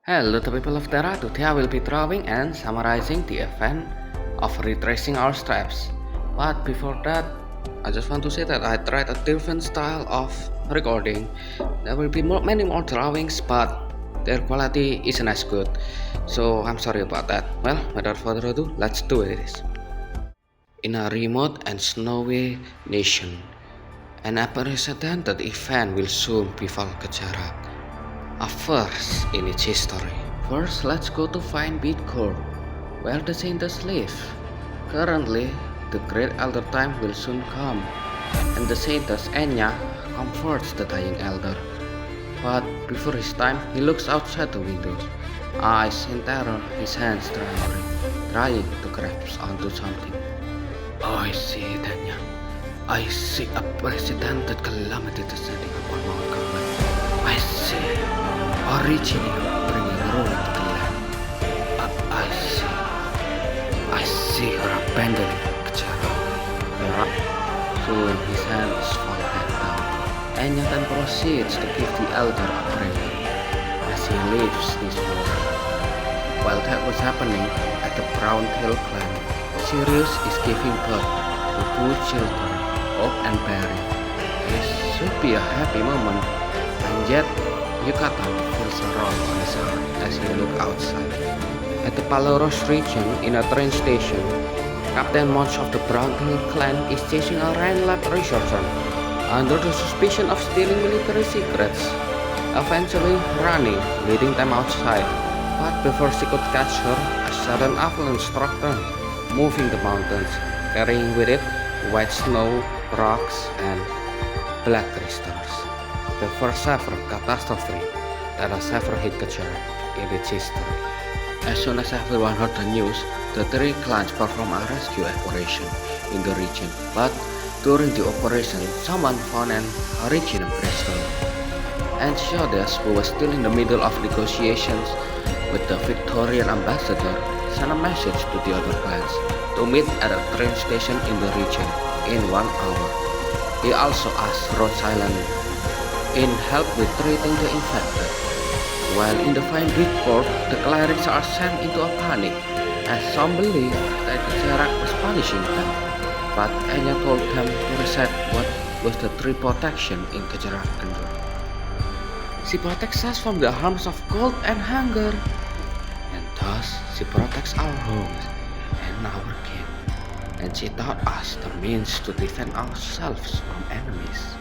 Hello to people of Terra, today I will be drawing and summarizing the event of retracing our steps. But before that, I just want to say that I tried a different style of recording. There will be many more drawings, but their quality isn't as good. So I'm sorry about that. Well, without further ado, let's do this. In a remote and snowy nation, an unprecedented event will soon befall Kejarak. A first in its history. First, let's go to find Bidcore, where the saints live. Currently, the great elder time will soon come, and the saintess Enya comforts the dying elder. But before his time, he looks outside the window, eyes in terror, his hands trembling, trying to grasp onto something. I see it, Enya. I see a precedented calamity descending upon Mount Carmel. I see origin bringing ruin to the land. I see her abandoning Kejarak. Soon his hands fall back down. Enya then proceeds to give the elder a prayer as he leaves this world. While that was happening at the Brown Hill clan, Sirius is giving birth to two children, Oak and Barry. This should be a happy moment, and yet Yucatan feels a roll on his heart as he looks outside. At the Paloros region, in a train station, Captain Monch of the Brown Hill clan is chasing a Rhineland researcher under the suspicion of stealing military secrets. Eventually, running, leading them outside. But before she could catch her, a sudden avalanche struck them, moving the mountains, carrying with it white snow, rocks, and black crystals. The first ever catastrophe that has ever hit Kejarak in its history. As soon as everyone heard the news, the three clans performed a rescue operation in the region. But during the operation, someone found an original crystal. And Shodas, who was still in the middle of negotiations with the Victorian ambassador, sent a message to the other clans to meet at a train station in the region in 1 hour. He also asked Rhode Island in help with treating the infected. While in the fine Bridgeport, the clerics are sent into a panic as some believe that Kejarak was punishing them. But Enya told them to reset what was the true protection in Kejarak. She protects us from the harms of cold and hunger, and thus she protects our homes and our kin, and she taught us the means to defend ourselves from enemies.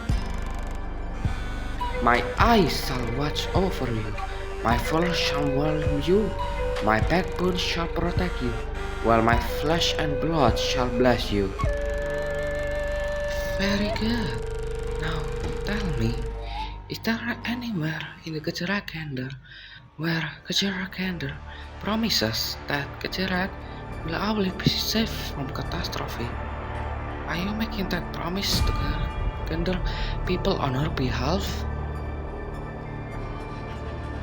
My eyes shall watch over you, my flesh shall warm you, my backbone shall protect you, while my flesh and blood shall bless you. Very good. Now tell me, is there anywhere in the Kejarak calendar where Kejarak calendar promises that Kejarak will always be safe from catastrophe? Are you making that promise to the calendar people on her behalf?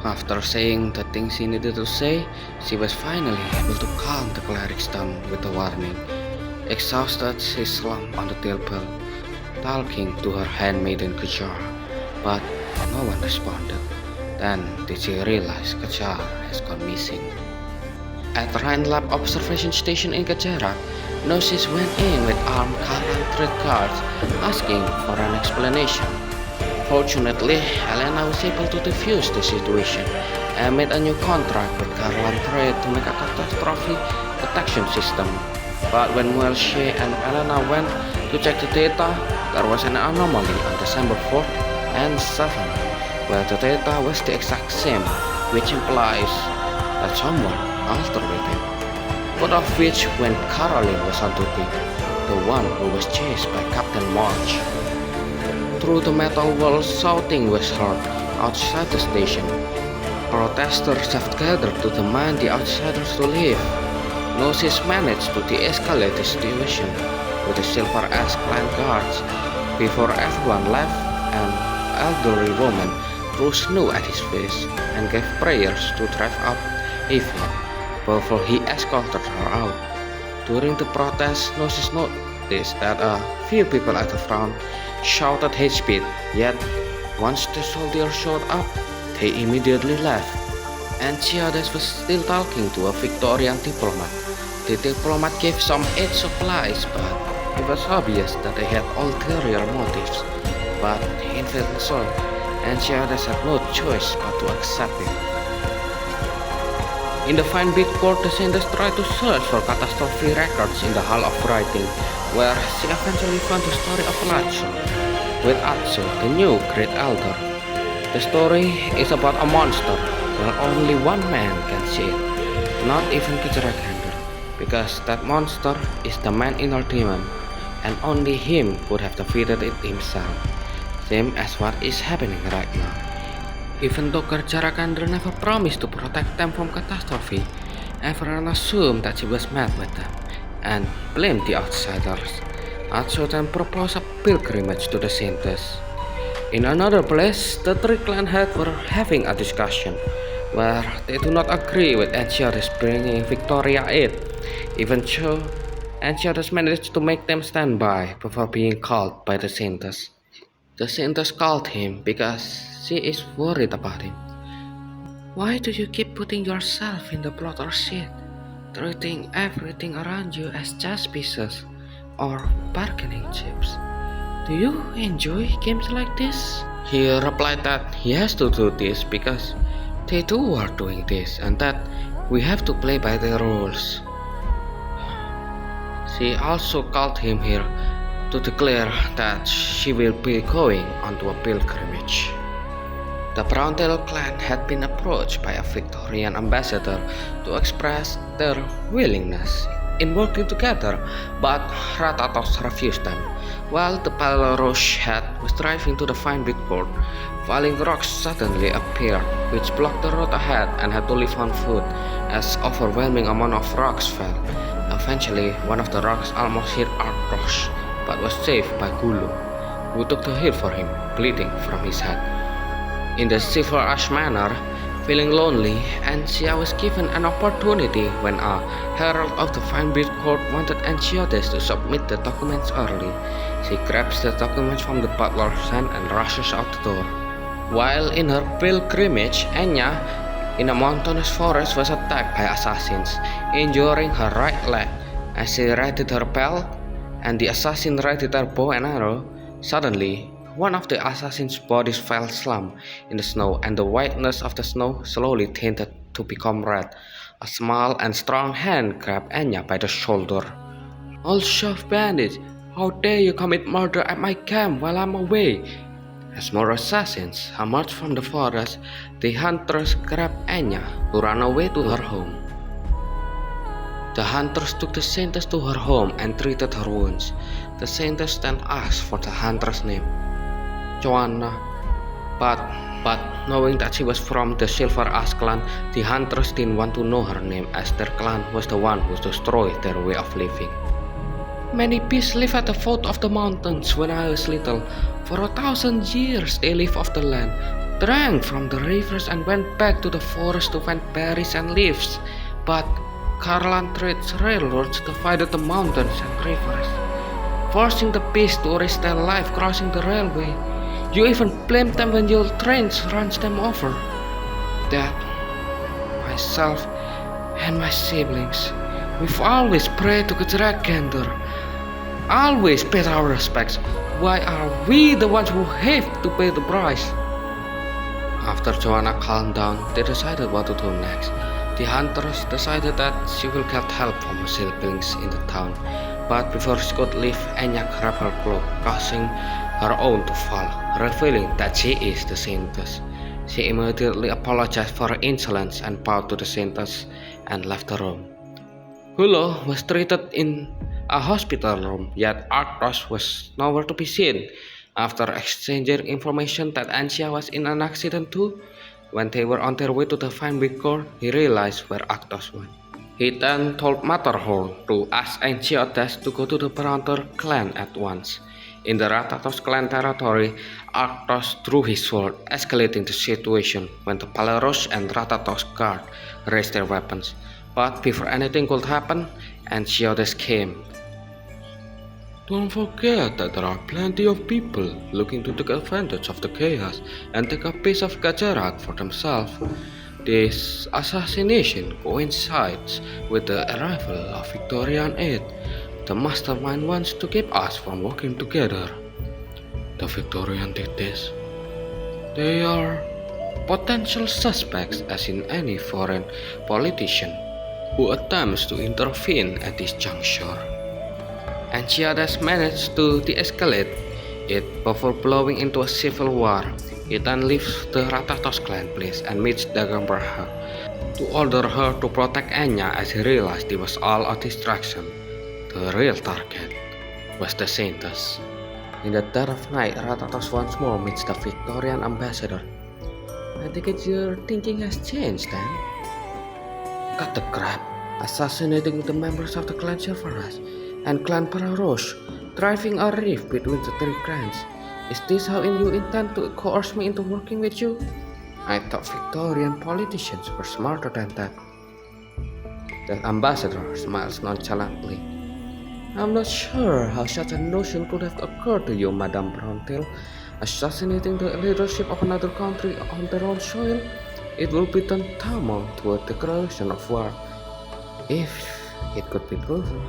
After saying the things she needed to say, she was finally able to calm the clerics down with a warning. Exhausted, she slumped on the table, talking to her handmaiden Kejar, but no one responded. Then did she realize Kejar has gone missing. At Rhinelab observation station in Kejarak, Gnosis went in with armed Karan guards, asking for an explanation. Fortunately, Helena was able to defuse the situation and made a new contract with Carlan Trade to make a catastrophe detection system. But when Welshie and Helena went to check the data, there was an anomaly on December 4th and 7th, where the data was the exact same, which implies that someone altered it. Both of which when Caroline was on duty, the one who was chased by Captain March. Through the metal walls, shouting was heard outside the station. Protesters have gathered to demand the outsiders to leave. Gnosis managed to de-escalate the situation with the Silver Ash clan guards. Before everyone left, an elderly woman threw snow at his face and gave prayers to drive out evil before he escorted her out. During the protest, Gnosis noticed that a few people at the front shouted hate speech, yet once the soldiers showed up, they immediately left. Antiochus was still talking to a Victorian diplomat. The diplomat gave some aid supplies, but it was obvious that they had ulterior motives. But in feeling so, Antiochus had no choice but to accept it. In the fine bit court, the Saintess tried to search for catastrophe records in the Hall of Writing, where she eventually found the story of Lacho, with Atsu, the new great elder. The story is about a monster where only one man can see it, not even Keceracander, because that monster is the man inner demon, and only him could have defeated it himself, same as what is happening right now. Even though Keceracander never promised to protect them from catastrophe, everyone assumed that she was mad with them, and blamed the outsiders. Atsu then proposed a pilgrimage to the Saintess. In another place, the three clan heads were having a discussion, where they do not agree with Antiochus bringing Victoria aid, even though Antiochus managed to make them stand by before being called by the Saintess. The Saintess called him because she is worried about him. Why do you keep putting yourself in the plotter's seat, treating everything around you as chess pieces or bargaining chips? Do you enjoy games like this? He replied that he has to do this because they too are doing this and that we have to play by the rules. She also called him here to declare that she will be going onto a pilgrimage. The Browntail clan had been approached by a Victorian ambassador to express their willingness in working together, but Ratatos refused them. While the Palarosh head was driving to the fine bit court, falling rocks suddenly appeared, which blocked the road ahead and had to leave on foot as overwhelming amount of rocks fell. Eventually, one of the rocks almost hit Arctos, but was saved by Gulu, who took the hit for him, bleeding from his head. In the Silver Ash manor, feeling lonely, Antia was given an opportunity when a herald of the fine bit court wanted Antiochus to submit the documents early. She grabs the documents from the butler's hand and rushes out the door. While in her pilgrimage, Enya, in a mountainous forest, was attacked by assassins, injuring her right leg. As she readied her belt and the assassin readied their bow and arrow, suddenly one of the assassin's bodies fell slump in the snow, and the whiteness of the snow slowly tinted to become red. A small and strong hand grabbed Enya by the shoulder. "Old shove bandit, how dare you commit murder at my camp while I'm away?" As more assassins emerged from the forest, the hunters grabbed Enya to run away to her home. The hunters took the Saintess to her home and treated her wounds. The Saintess then asked for the hunter's name, Joanna, but knowing that she was from the Silver Ash clan, the hunters didn't want to know her name as their clan was the one who destroyed their way of living. "Many beasts live at the foot of the mountains when I was little. For 1,000 years they lived off the land, drank from the rivers and went back to the forest to find berries and leaves. But Karlan Trade's railroads divided the mountains and rivers, forcing the beasts to risk their life crossing the railway. You even blame them when your trains runs them over. Dad, myself, and my siblings, we've always prayed to Keceracander, always paid our respects. Why are we the ones who have to pay the price?" After Joanna calmed down, they decided what to do next. The hunters decided that she will get help from her siblings in the town, but before she could leave, Enya grabbed her cloak, causing her own to fall, revealing that she is the Saintess. She immediately apologized for her insolence and bowed to the Saintess and left the room. Hulo was treated in a hospital room, yet Arctos was nowhere to be seen. After exchanging information that Antia was in an accident too, when they were on their way to the fine bit court, he realized where Arctos went. He then told Matterhorn to ask Antiochus to go to the Browntail clan at once. In the Ratatos clan territory, Arctos drew his sword, escalating the situation when the Palaros and Ratatos guard raised their weapons. But before anything could happen, Antiochus came. "Don't forget that there are plenty of people looking to take advantage of the chaos and take a piece of Kecerak for themselves. This assassination coincides with the arrival of Victorian aid. The mastermind wants to keep us from working together. The Victorian did this. They are potential suspects as in any foreign politician who attempts to intervene at this juncture. And she has managed to de-escalate it before blowing into a civil war. He then leaves the Ratatos clan place and meets Daganbraha to order her to protect Enya as he realized it was all a distraction. The real target was the Saints. In the dead of night, Ratatos once more meets the Victorian ambassador. I think your thinking has changed then. Cut the crap, assassinating the members of the clan Cerberus and clan Pararosh, driving a rift between the three clans. Is this how you intend to coerce me into working with you? I thought Victorian politicians were smarter than that. The ambassador smiles nonchalantly. I'm not sure how such a notion could have occurred to you, Madame Browntail. Assassinating the leadership of another country on their own soil? It will be tantamount to a declaration of war, if it could be proven.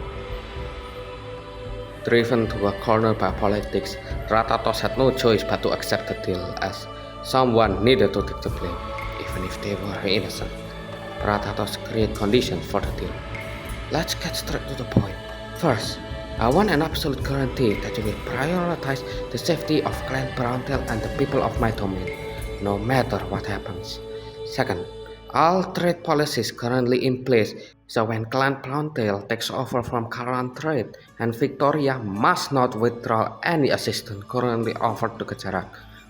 Driven to a corner by politics, Ratatos had no choice but to accept the deal, as someone needed to take the blame, even if they were innocent. Ratatos created conditions for the deal. Let's get straight to the point. First, I want an absolute guarantee that you will prioritize the safety of Clan Browntail and the people of my domain, no matter what happens. Second, all trade policies currently in place, so when Clan Browntail takes over from Karan Trade, and Victoria must not withdraw any assistance currently offered to Kejarak.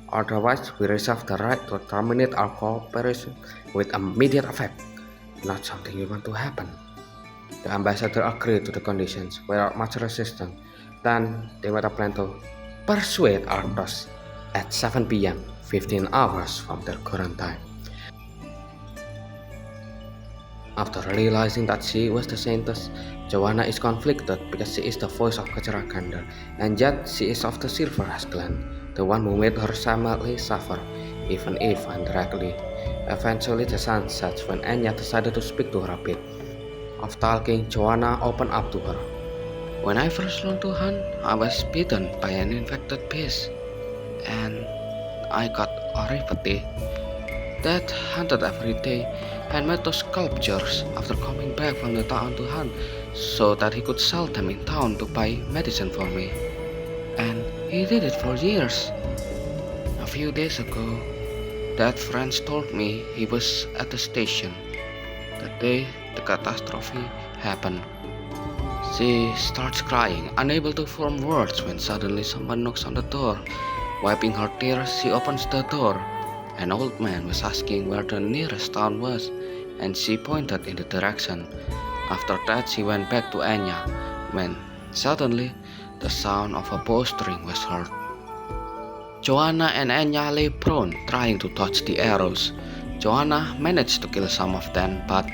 Otherwise, we reserve the right to terminate our cooperation with immediate effect. Not something we want to happen. The ambassador agreed to the conditions without much resistance. Then they made a plan to persuade Arthos at 7 p.m., 15 hours from their current time. After realizing that she was the Saintess, Joanna is conflicted because she is the voice of Kejarakander, and yet she is of the Silverhas clan, the one who made her family suffer, even if indirectly. Eventually the sun sets when Enya decided to speak to her a bit. Of talking, Joanna opened up to her. When I first learned to hunt, I was bitten by an infected beast, and I got Oripathy that hunted every day and made those sculptures after coming back from the town to hunt, so that he could sell them in town to buy medicine for me. And he did it for years. A few days ago, that friend told me he was at the station. That day, the catastrophe happened. She starts crying, unable to form words, when suddenly someone knocks on the door. Wiping her tears, she opens the door. An old man was asking where the nearest town was, and she pointed in the direction. After that, she went back to Enya, when suddenly the sound of a bowstring was heard. Joanna and Enya lay prone, trying to dodge the arrows. Joanna managed to kill some of them, but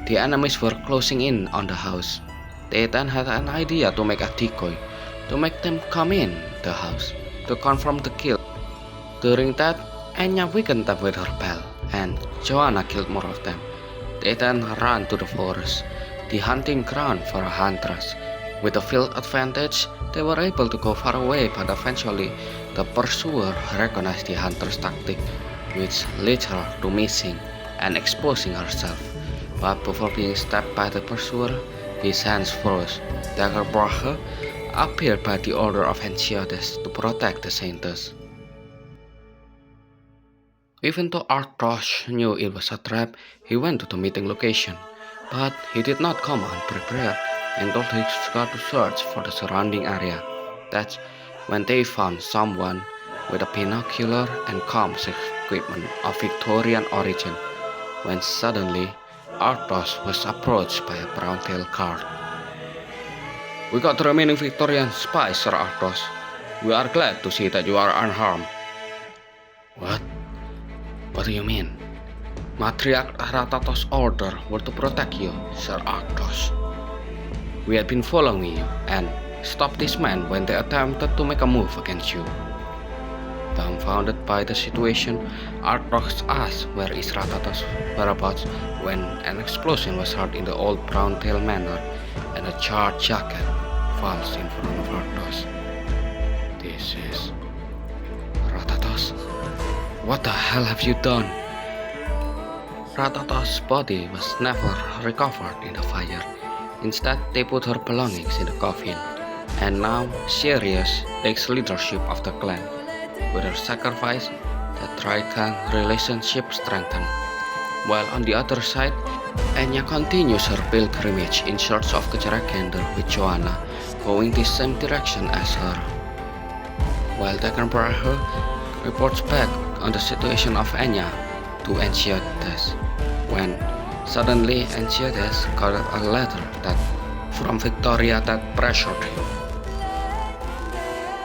the enemies were closing in on the house. They then had an idea to make a decoy, to make them come in the house, to confirm the kill. During that, Enya weakened them with her bell, and Joanna killed more of them. They then ran to the forest, the hunting ground for a huntress. With a field advantage, they were able to go far away, but eventually the pursuer recognized the hunter's tactic, which led her to missing and exposing herself. But before being stabbed by the pursuer, his hands froze. Daganbraha appeared by the order of Hesiodus to protect the Saintess. Even though Arthos knew it was a trap, he went to the meeting location, but he did not come unprepared and told his guard to search for the surrounding area. That's when they found someone with a binocular and comms equipment of Victorian origin, when suddenly Arthos was approached by a brown-tailed guard. We got the remaining Victorian spies, Sir Arthos. We are glad to see that you are unharmed. What? What do you mean? Matriarch Ratatos' order were to protect you, Sir Arthos. We had been following you and stopped this man when they attempted to make a move against you. Dumbfounded by the situation, Arthros asks where is Ratatos' whereabouts when an explosion was heard in the old Brown Tail Manor and a charred jacket falls in front of Arthros. This is Ratatos. What the hell have you done? Ratatos' body was never recovered in the fire. Instead, they put her belongings in the coffin. And now, Sirius takes leadership of the clan. With her sacrifice, the Tri-clan relationship strengthened. While on the other side, Enya continues her pilgrimage in search of Kecerakander with Joanna, going the same direction as her. While Dakenbraher reports back on the situation of Enya to Enchiotes, when suddenly Enchiotes got a letter from Victoria that pressured him.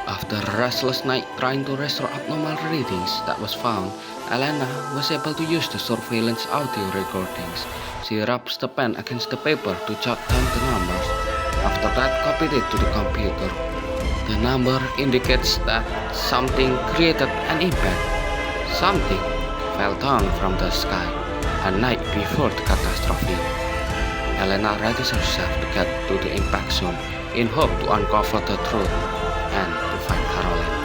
After a restless night trying to restore abnormal readings that was found, Elena was able to use the surveillance audio recordings. She rubs the pen against the paper to jot down the numbers. After that, copied it to the computer. The number indicates that something created an impact. Something fell down from the sky a night before the catastrophe. Elena readies herself to get to the impact zone in hope to uncover the truth and to find Caroline.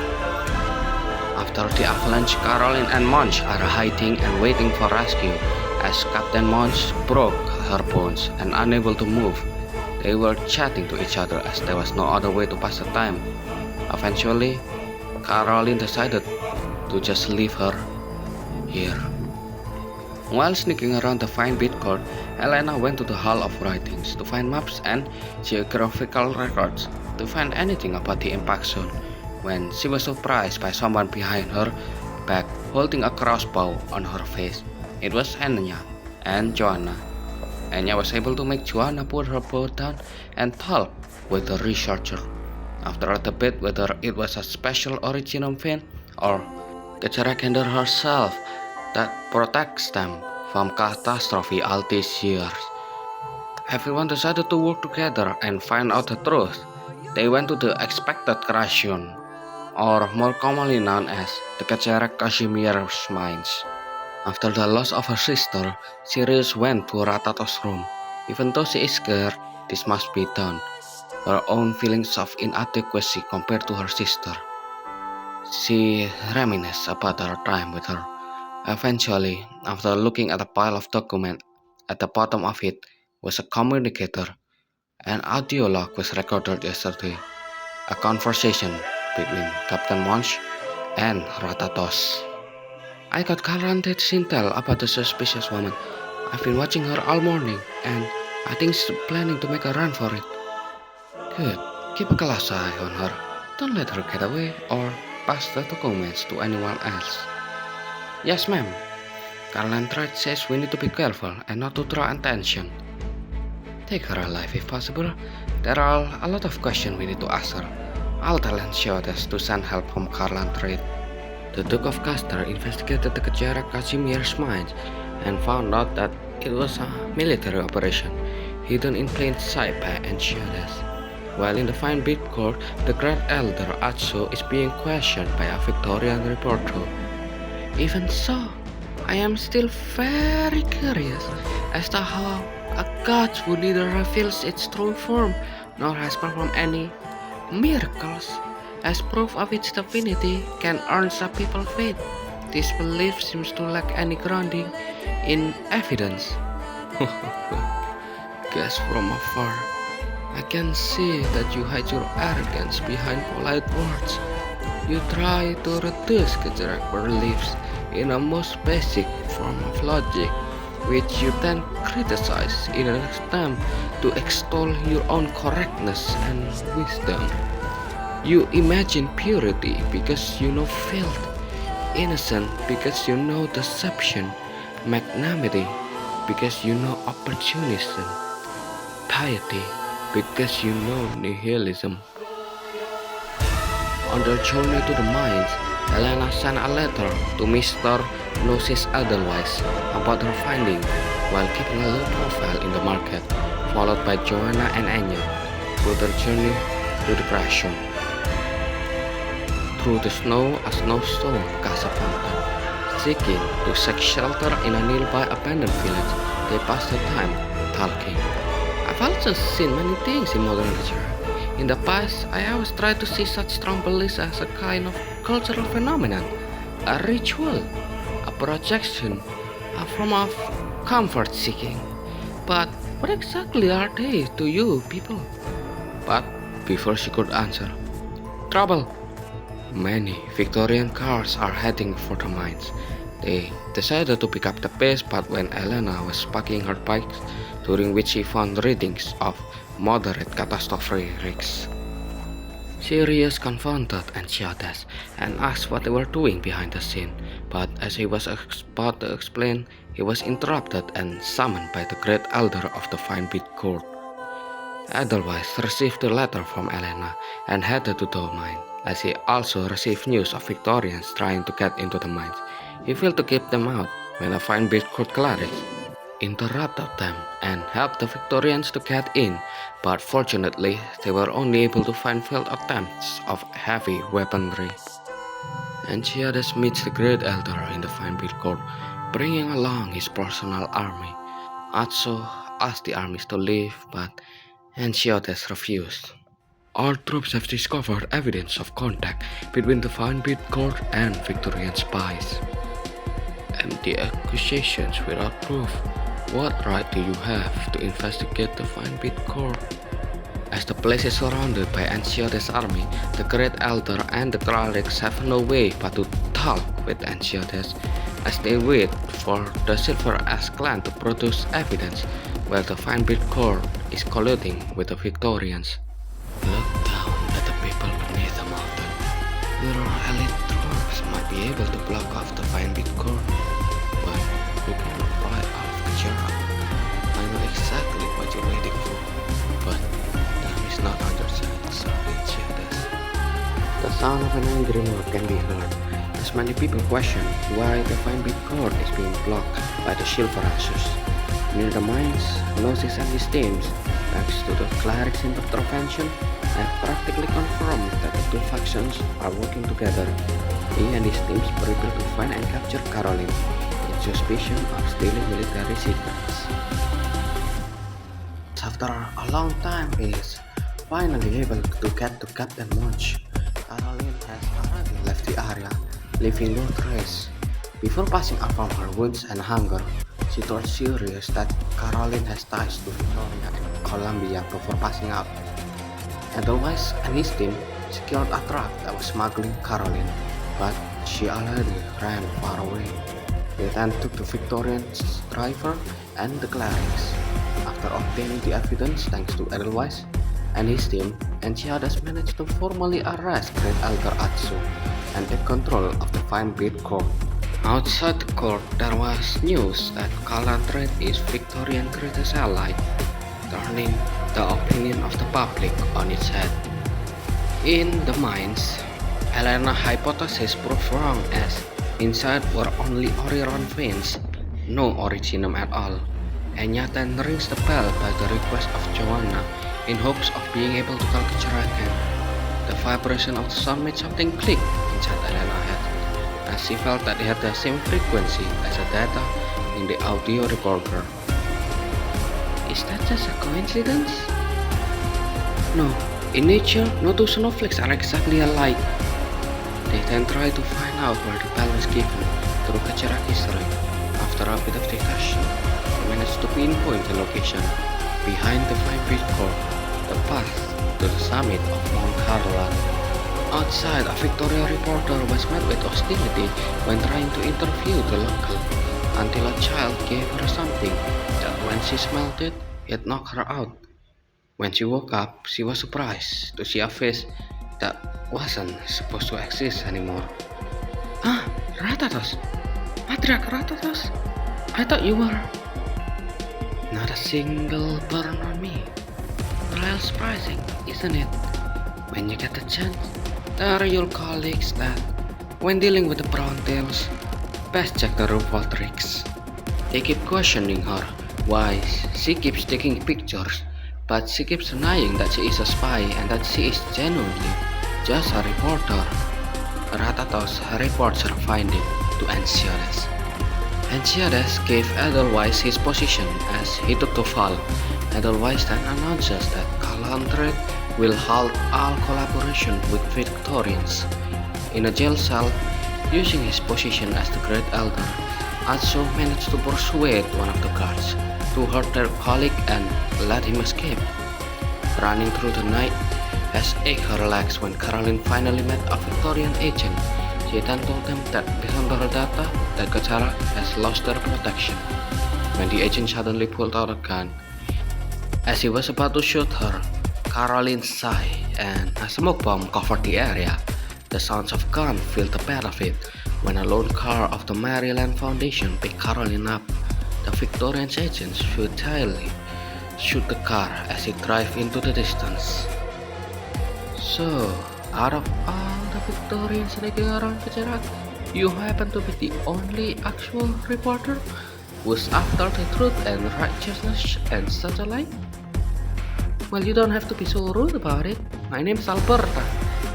After the avalanche, Caroline and Munch are hiding and waiting for rescue as Captain Munch broke her bones and unable to move. They were chatting to each other as there was no other way to pass the time. Eventually, Caroline decided to just leave her here. While sneaking around the fine bit court, Elena went to the Hall of Writings to find maps and geographical records to find anything about the impact zone, when she was surprised by someone behind her back holding a crossbow on her face. It was Enya and Joanna. Enya was able to make Joanna put her bow down and talk with the researcher. After a debate whether it was a special originum vein or Kecerakander herself that protects them from catastrophe all these years, everyone decided to work together and find out the truth. They went to the expected creation, or more commonly known as the Kecerak Casimir's mines. After the loss of her sister, Sirius went to Ratatos' room. Even though she is scared this must be done, her own feelings of inadequacy compared to her sister, she reminisces about her time with her. Eventually, after looking at a pile of documents, at the bottom of it was a communicator. An audio log was recorded yesterday, a conversation between Captain Munch and Ratatos. I got guaranteed intel about the suspicious woman. I've been watching her all morning, and I think she's planning to make a run for it. Good. Keep a close eye on her. Don't let her get away or pass the documents to anyone else. Yes, ma'am. Caroline Tried says we need to be careful and not to draw attention. Take her alive if possible. There are a lot of questions we need to ask her. I'll tell Enchiotes to send help from Caroline Tried. The Duke of Castor investigated the Kecerak Casimir's mines and found out that it was a military operation hidden in plain sight by Enchiotes. While in the fine bit court, the Grand Elder Atso is being questioned by a Victorian reporter. Even so, I am still very curious as to how a god who neither reveals its true form nor has performed any miracles as proof of its divinity can earn some people's faith. This belief seems to lack any grounding in evidence. Guess from afar, I can see that you hide your arrogance behind polite words. You try to reduce Kecerak beliefs in a most basic form of logic, which you then criticize in an attempt to extol your own correctness and wisdom. You imagine purity because you know filth, innocent because you know deception, magnanimity because you know opportunism, piety because you know nihilism. On their journey to the mines, Elena sent a letter to Mr. Gnosis Edelweiss about her finding while keeping a low profile in the market, followed by Joanna and Enya through their journey to the creation. through the snow a snowstorm cast upon them. Seeking to seek shelter in a nearby abandoned village, they passed their time talking. I've also seen many things in modern culture. In the past, I always tried to see such strong beliefs as a kind of cultural phenomenon, a ritual, a projection, a form of comfort seeking. But what exactly are they to you people? But before she could answer, trouble! Many Victorian cars are heading for the mines. They decided to pick up the pace, but when Elena was parking her bike, during which she found readings of moderate catastrophe risks, Sirius confronted Enchiades and asked what they were doing behind the scene, but as he was about to explain, he was interrupted and summoned by the Great Elder of the Fine-Bit Court. Edelweiss received a letter from Elena and headed to the mine. As he also received news of Victorians trying to get into the mines, he failed to keep them out when a Fine-Bit Court cleric interrupted them and helped the Victorians to get in, but fortunately they were only able to find failed attempts of heavy weaponry. Enchiades meets the Great Elder in the Fine-Bit Court, bringing along his personal army. Atso asked the armies to leave, but Enchiades refused. Our troops have discovered evidence of contact between the Fine-Bit Court and Victorian spies. Empty accusations without proof. What right do you have to investigate the Fine-Bit Court? As the place is surrounded by Enchiades' army, the Great Elder and the clerics have no way but to talk with Enchiades as they wait for the Silver Ash clan to produce evidence while the Fine-Bit Court is colluding with the Victorians. Look down at the people beneath the mountain. Your elite troops might be able to block off the Fine-Bit Court, but we cannot fight off Kachara. I know exactly what you're waiting for, but time is not on your side, sorry, Enchiades. The sound of an angry mouth can be heard, as many people question why the Fine-Bit Court is being blocked by the Silver Ashes. Near the mines, Gnosis and his teams, thanks to the clerics' intervention, have practically confirmed that the two factions are working together. He and his teams prepare to find and capture Caroline, in suspicion of stealing military secrets. After a long time, he is finally able to get to Captain Munch. Caroline has already left the area, leaving no trace. Before passing out from her wounds and hunger, she told Sirius that Caroline has ties to Victoria and Columbia before passing out. Edelweiss and his team secured a truck that was smuggling Caroline, but she already ran far away. They then took the Victorian driver and the clerics. After obtaining the evidence thanks to Edelweiss and his team, Enchiades managed to formally arrest Great Elder Atsu and take control of the Fine-Bit Court. Outside the court, there was news that Calantred is Victorian greatest ally, turning the opinion of the public on its head. In the mines, Elena's hypothesis proved wrong as inside were only Oriron veins, no originum at all. Enyatan rings the bell by the request of Joanna in hopes of being able to call Kachara again. The vibration of the sound made something click inside Elena's head, as she felt that it had the same frequency as the data in the audio recorder. Is that just a coincidence? No, in nature, no two snowflakes are exactly alike. They then try to find out where the bell was given through Kachara history. After a bit of discussion, they managed to pinpoint the location behind the Fine-Bit Court, the path to the summit of Mount Harlan. Outside, a Victoria reporter was met with hostility when trying to interview the local, until a child gave her something that when she smelled it, it knocked her out. When she woke up, she was surprised to see a face that wasn't supposed to exist anymore. Ah, Ratatos! Matriarch Ratatos! I thought you were... Not a single burn on me. Real surprising, isn't it? When you get the chance, tell your colleagues that when dealing with the brown tails, best check the revolt tricks. They keep questioning her why she keeps taking pictures, but she keeps denying that she is a spy and that she is genuinely just a reporter. Rathatos reports her finding to Enceladus. Enceladus gave Edelweiss his position as he took the fall. Edelweiss then announces that Calantred will halt all collaboration with Victorians. In a jail cell, using his position as the Great Elder, Atso managed to persuade one of the guards to hurt their colleague and let him escape. Running through the night, as ached her legs when Caroline finally met a Victorian agent. She then told them that based on the data, that Kacharak has lost their protection. When the agent suddenly pulled out a gun, as he was about to shoot her, Caroline sighed and a smoke bomb covered the area. The sounds of guns filled the battlefield when a lone car of the Maryland Foundation picked Caroline up. The Victorian agents futilely shoot the car as it drives into the distance. So, out of all the Victorians sneaking around Kacharak, you happen to be the only actual reporter who's after the truth and righteousness and such alike? Well, you don't have to be so rude about it. My name is Alberta.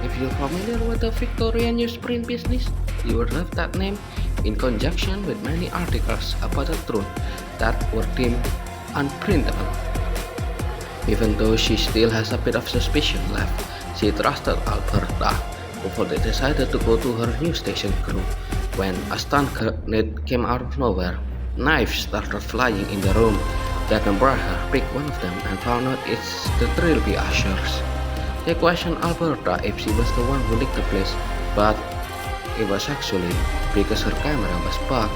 If you're familiar with the Victorian newsprint business, you would have that name in conjunction with many articles about the truth that were deemed unprintable. Even though she still has a bit of suspicion left, she trusted Alberta before they decided to go to her news station crew. When a stun grenade came out of nowhere, knives started flying in the room. Dagenbracher picked one of them and found out it's the Trilby Ushers. They questioned Alberta if she was the one who leaked the place, but it was actually because her camera was bugged.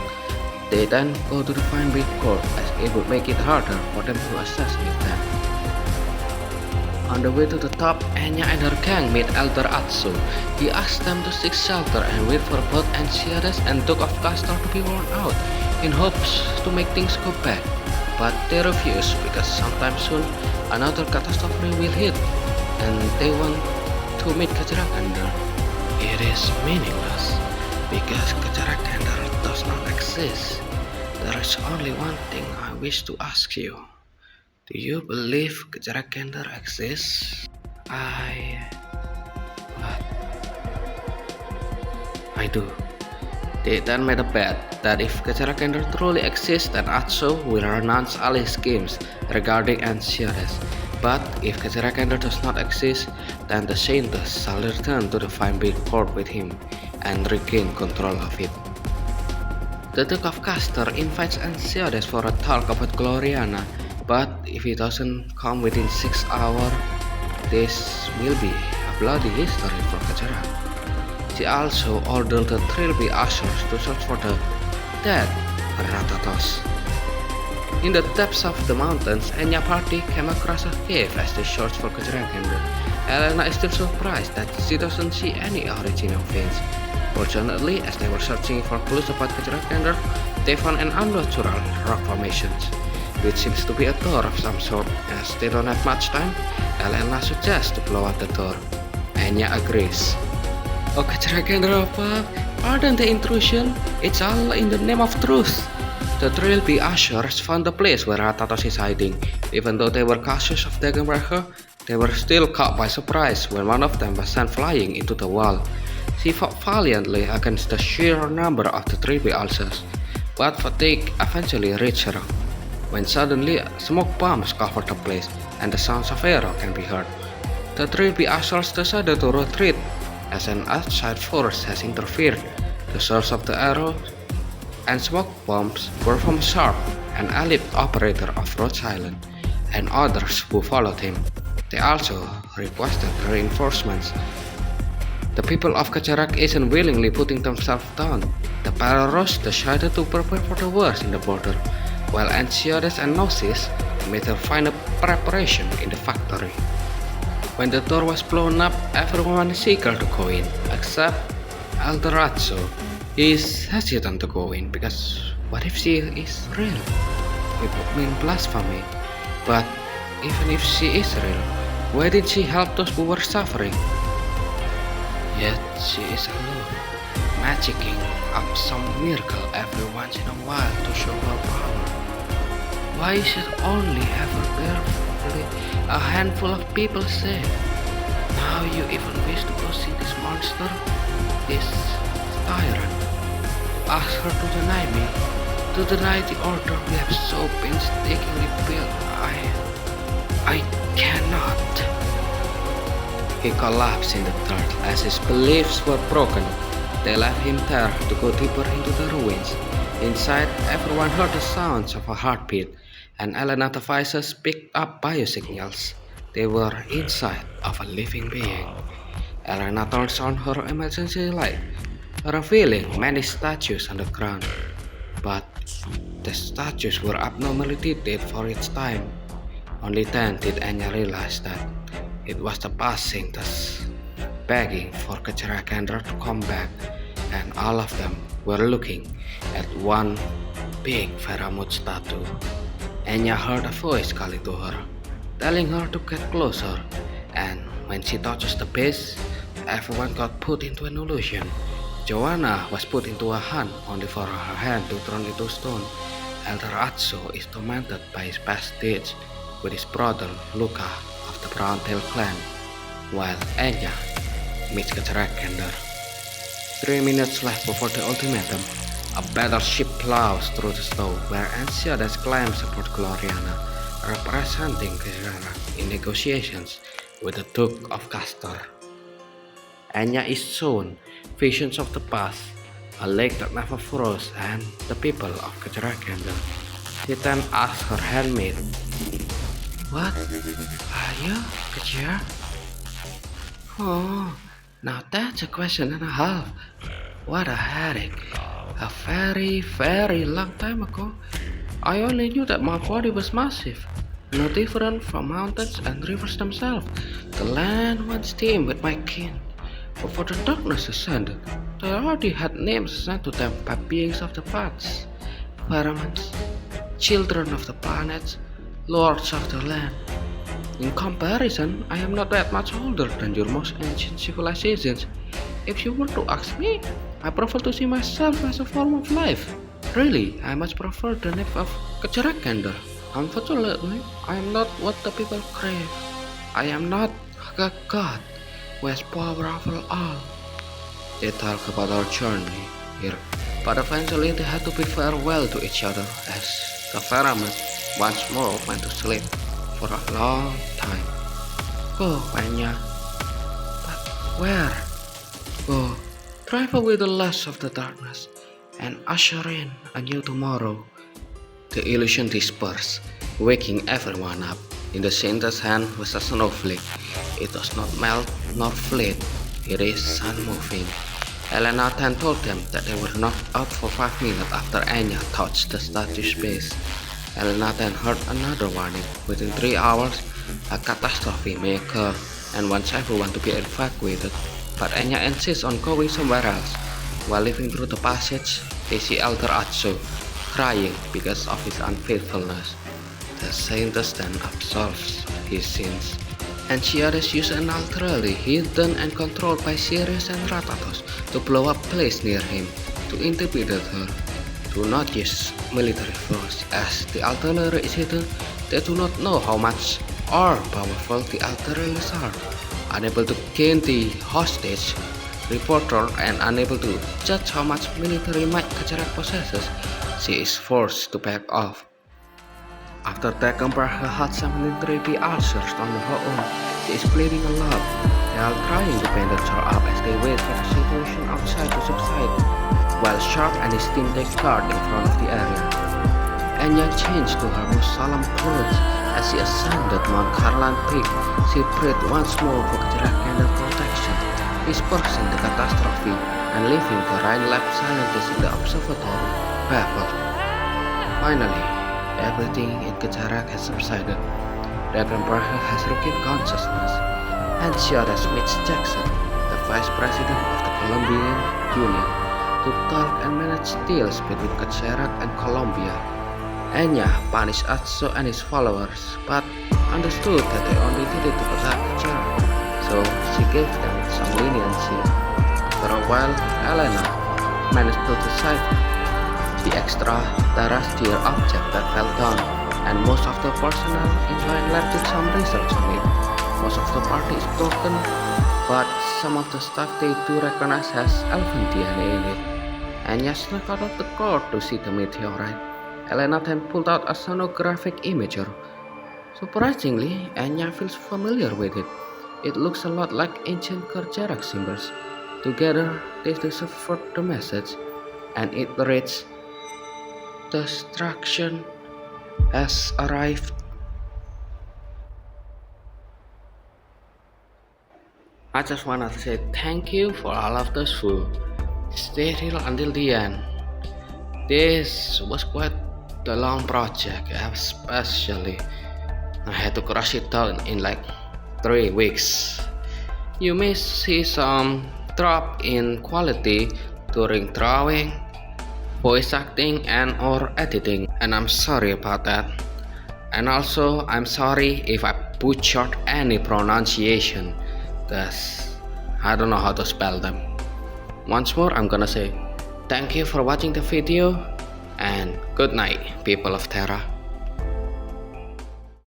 They then go to the Fine Bit Court as it would make it harder for them to assassinate them. On the way to the top, Anya and her gang meet Elder Atso. He asked them to seek shelter and wait for both Enceladus and Duke of Castor to be worn out, in hopes to make things go bad. But they refuse because sometime soon another catastrophe will hit, and they want to meet Kajarakandar. It is meaningless because Kajarakandar does not exist. There is only one thing I wish to ask you. Do you believe Kajarakandar exists? I do. They then made a bet that if Kajarakandar truly exists, then Atso will renounce all his schemes regarding Enceladus. But if Kajarakandar does not exist, then the Saints shall return to the Fine Bit Court with him and regain control of it. The Duke of Castor invites Enceladus for a talk about Gloriana, but if he doesn't come within 6 hours, this will be a bloody history for Kajarak. She also ordered the Trilby Ushers to search for the dead Rathatos. In the depths of the mountains, Enya party came across a cave as they searched for Kajarakandar. Elena is still surprised that she doesn't see any original veins. Fortunately, as they were searching for clues about Kajarakandar, they found an unnatural rock formations, which seems to be a door of some sort. As they don't have much time, Elena suggests to blow up the door. Enya agrees. Oh, Kajarakandar apa? Pardon the intrusion. It's all in the name of truth. The Trilby Ushers found the place where Rathatos is hiding. Even though they were cautious of Dagenbracher, they were still caught by surprise when one of them was sent flying into the wall. She fought valiantly against the sheer number of the Trilby Ushers, but fatigue eventually reached her, when suddenly smoke bombs covered the place and the sounds of arrow can be heard. The Trilby Ushers decided to retreat as an outside force has interfered. The source of the arrow and smoke bombs were from Sharp, an elite operator of Rhode Island, and others who followed him. They also requested reinforcements. The people of Kajarak isn't willingly putting themselves down. The Pararos decided to prepare for the wars in the border, while Enceladus and Gnosis made their final preparation in the factory. When the door was blown up, everyone is eager to go in, except Eldorazzo. He is hesitant to go in because what if she is real? It would mean blasphemy. But even if she is real, why did she help those who were suffering? Yet she is alone, magicking up some miracle every once in a while to show her power. Why is it only ever barely a handful of people saved? Now you even wish to go see this monster? this tyrant, ask her to deny me, to deny the order we have so painstakingly built. I cannot. He collapsed in the dirt as his beliefs were broken. They left him there to go deeper into the ruins. Inside, everyone heard the sounds of a heartbeat, and Elena devices picked up biosignals. They were inside of a living being. Elena turns on her emergency light, revealing many statues on the ground. But the statues were abnormally dated for its time. Only then did Enya realize that it was the past Saints begging for Keceragendra to come back, and all of them were looking at one big Faramut statue. Enya heard a voice calling to her, telling her to get closer, and when she touches the base, everyone got put into an illusion. Joanna was put into a hand only for her hand to turn into stone. Elder Atso is tormented by his past deeds with his brother Luca of the Browntail clan, while Enya meets Keceragendra. 3 minutes left before the ultimatum. A battleship plows through the snow where Ensiades claims support Gloriana, representing Keceragendra in negotiations with the Duke of Castor. Enya is shown visions of the past, a lake that never froze, and the people of Keceragendra. She then asks her handmaid, "What? Are you Kecer?" "Oh, now that's a question and a half. What a headache. A very, very long time ago, I only knew that my body was massive, no different from mountains and rivers themselves. The land once teemed with my kin. Before the darkness ascended, they already had names assigned to them by beings of the past. Paramount, children of the planets, lords of the land. In comparison, I am not that much older than your most ancient civilizations. If you were to ask me, I prefer to see myself as a form of life. Really, I much prefer the name of Keceragendra. Unfortunately, I am not what the people crave. I am not a god who has power over all." They talk about our journey here, but eventually they had to bid farewell to each other as the Faramut once more went to sleep for a long time. "Go, Enya." "But where?" "Go, drive away the lust of the darkness and usher in a new tomorrow." The illusion dispersed, waking everyone up. In the Saint's hand was a snowflake. It does not melt nor fade. It is unmoving. Elena then told them that they were knocked out for 5 minutes after Enya touched the statue's base. Elena then heard another warning. Within 3 hours, a catastrophe may occur and wants everyone to be evacuated. But Enya insists on going somewhere else. While living through the passage, they see Elder Atso crying because of his unfaithfulness. The Saintess then absolves his sins. Ensiades used an altarally hidden and controlled by Sirius and Ratatos to blow up place near him to intimidate her. Do not use military force, as the artillery is hidden. They do not know how much or powerful the artilleries are. Unable to gain the hostage reporter and unable to judge how much military might Keceragendra possesses, she is forced to back off. After Dagambar had summoned 3 archers on her own, she is bleeding a lot. They are trying to bandage her up as they wait for the situation outside to subside, while Sharp and his team take guard in front of the area. Enya changed to her most solemn clothes as she ascended Mount Carlan Peak. She prayed once more for Keceragendra protection, dispersing the catastrophe and leaving the Rhine lab scientists in the observatory baffled. Finally, everything in Keceragendra has subsided. Dagambar has regained consciousness, and Ensiades meets Jackson, the vice president of the Colombian Union, to talk and manage deals between Keceragendra and Colombia. Enya punished Atso and his followers, but understood that they only did it to protect Keceragendra, so she gave them some leniency. After a while, Elena managed to decipher the extraterrestrial object that fell down, and most of the personnel in Rhine Lab did some research on it. Most of the party is broken, but some of the stuff they do recognize has elven DNA in it. Anya snuck out of the court to see the meteorite. Elena then pulled out a sonographic imager. Surprisingly, Anya feels familiar with it. It looks a lot like ancient Kerjarak symbols. Together, they decipher the message, and it reads, "Destruction has arrived." I just wanna say thank you for all of those who stayed here until the end. This was quite the long project, especially I had to crush it down in like 3 weeks. You may see some drop in quality during drawing, voice acting, and or editing, and I'm sorry about that. And also I'm sorry if I butchered any pronunciation, cause I don't know how to spell them. Once more, I'm gonna say thank you for watching the video, and good night, people of Terra.